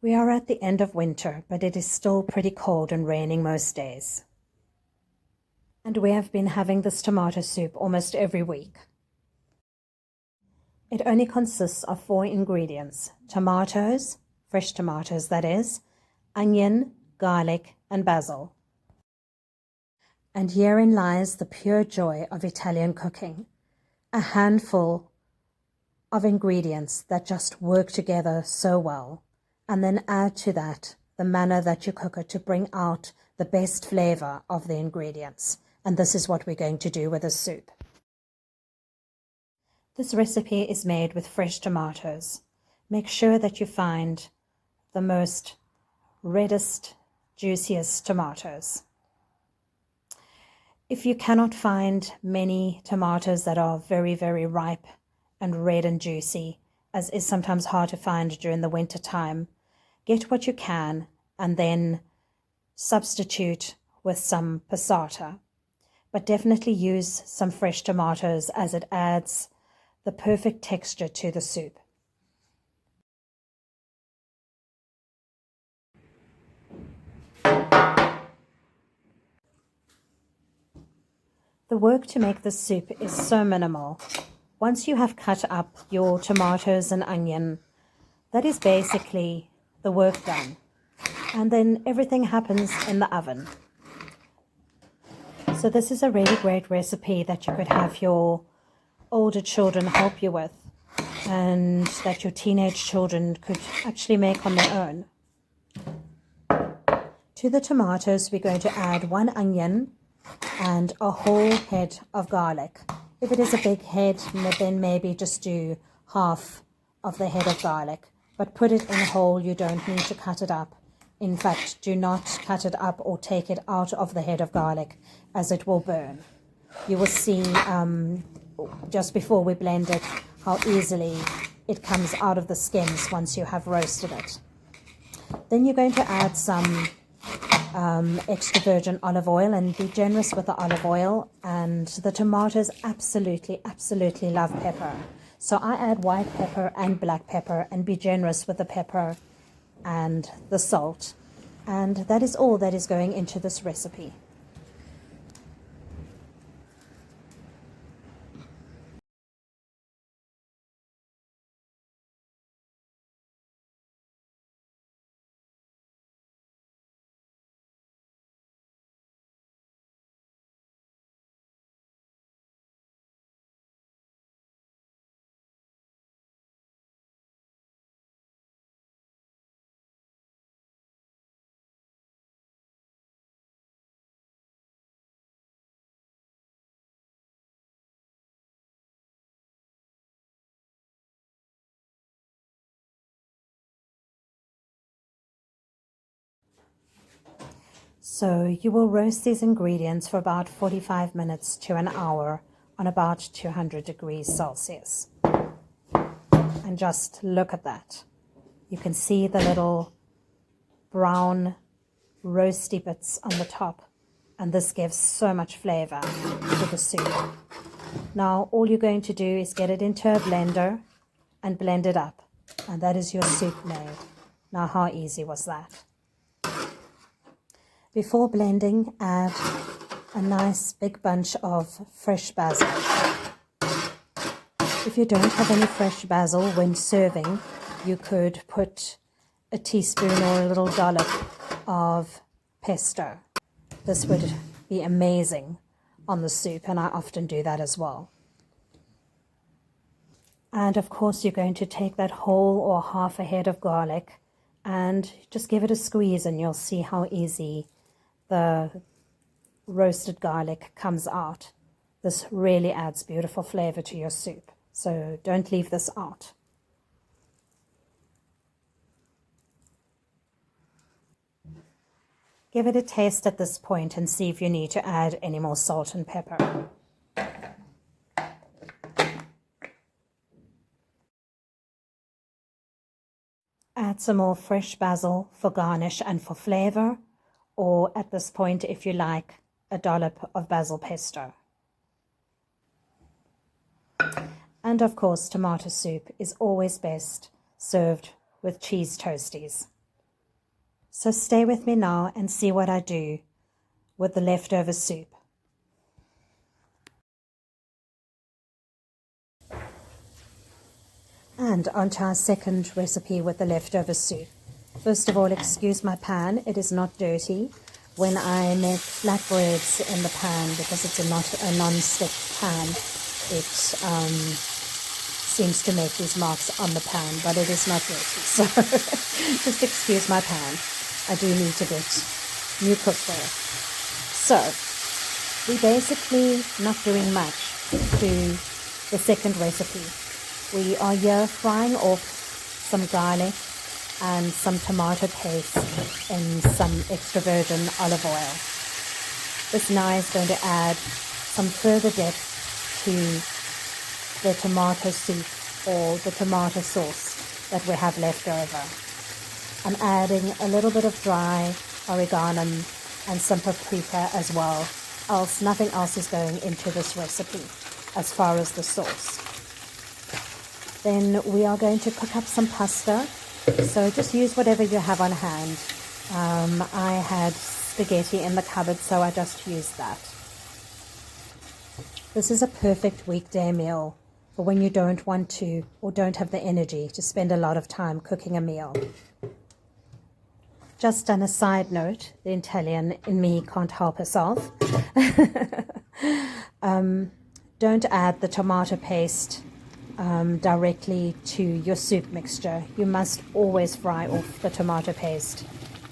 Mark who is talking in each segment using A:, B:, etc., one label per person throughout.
A: We are at the end of winter, but it is still pretty cold and raining most days. And we have been having this tomato soup almost every week. It only consists of 4 ingredients: tomatoes, fresh tomatoes that is, onion, garlic, and basil. And herein lies the pure joy of Italian cooking. A handful of ingredients that just work together so well, and then add to that the manner that you cook it to bring out the best flavor of the ingredients. And this is what we're going to do with this soup. This recipe is made with fresh tomatoes. Make sure that you find the most reddest, juiciest tomatoes. If you cannot find many tomatoes that are very, very ripe and red and juicy, as is sometimes hard to find during the winter time, get what you can and then substitute with some passata. But definitely use some fresh tomatoes as it adds the perfect texture to the soup. The work to make this soup is so minimal. Once you have cut up your tomatoes and onion, that is basically the work done. And then everything happens in the oven. So this is a really great recipe that you could have your older children help you with, and that your teenage children could actually make on their own. To the tomatoes, we're going to add 1 onion and a whole head of garlic. If it is a big head, then maybe just do half of the head of garlic, but put it in whole. You don't need to cut it up. In fact, do not cut it up or take it out of the head of garlic, as it will burn. You will see just before we blend it how easily it comes out of the skins once you have roasted it. Then you're going to add some extra virgin olive oil, and be generous with the olive oil. And the tomatoes absolutely love pepper, so I add white pepper and black pepper, and be generous with the pepper and the salt. And that is all that is going into this recipe. So you will roast these ingredients for about 45 minutes to an hour on about 200 degrees Celsius. And just look at that. You can see the little brown roasty bits on the top, and this gives so much flavor to the soup. Now all you're going to do is get it into a blender and blend it up, and that is your soup made. Now how easy was that? Before blending, add a nice big bunch of fresh basil. If you don't have any fresh basil when serving, you could put a teaspoon or a little dollop of pesto. This would be amazing on the soup, and I often do that as well. And of course, you're going to take that whole or half a head of garlic and just give it a squeeze, and you'll see how easy the roasted garlic comes out. This really adds beautiful flavor to your soup, so don't leave this out. Give it a taste at this point and see if you need to add any more salt and pepper. Add some more fresh basil for garnish and for flavor, or at this point, if you like, a dollop of basil pesto. And of course, tomato soup is always best served with cheese toasties. So stay with me now and see what I do with the leftover soup. And on to our second recipe with the leftover soup. First of all, excuse my pan, it is not dirty. When I make flatbreads in the pan, because it's not a non-stick pan, it seems to make these marks on the pan, but it is not dirty. So just excuse my pan. I do need to get new cookware. So we're basically not doing much to the second recipe. We are here frying off some garlic and some tomato paste in some extra virgin olive oil. This now is going to add some further depth to the tomato soup or the tomato sauce that we have left over. I'm adding a little bit of dry oregano and some paprika as well, else nothing else is going into this recipe as far as the sauce. Then we are going to cook up some pasta. So just use whatever you have on hand. I had spaghetti in the cupboard, so I just used that. This is a perfect weekday meal for when you don't want to or don't have the energy to spend a lot of time cooking a meal. Just on a side note, the Italian in me can't help herself. Don't add the tomato paste directly to your soup mixture. You must always fry off the tomato paste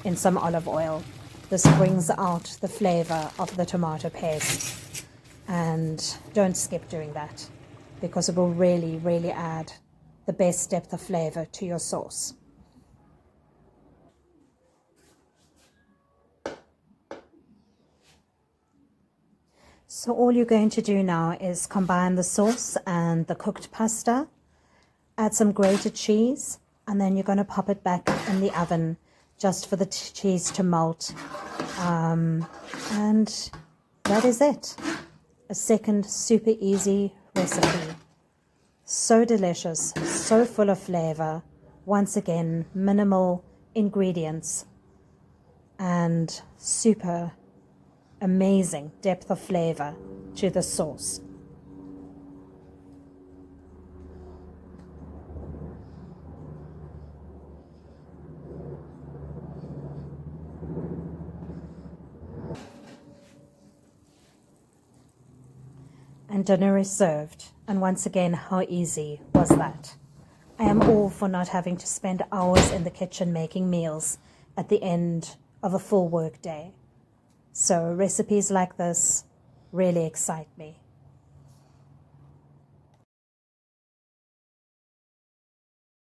A: in some olive oil. This brings out the flavor of the tomato paste, and don't skip doing that because it will really add the best depth of flavor to your sauce. So all you're going to do now is combine the sauce and the cooked pasta, add some grated cheese, and then you're going to pop it back in the oven just for the cheese to melt. And that is it. A second super easy recipe. So delicious, so full of flavor. Once again, minimal ingredients and super amazing depth of flavor to the sauce. And dinner is served. And once again, how easy was that? I am all for not having to spend hours in the kitchen making meals at the end of a full work day. So recipes like this really excite me.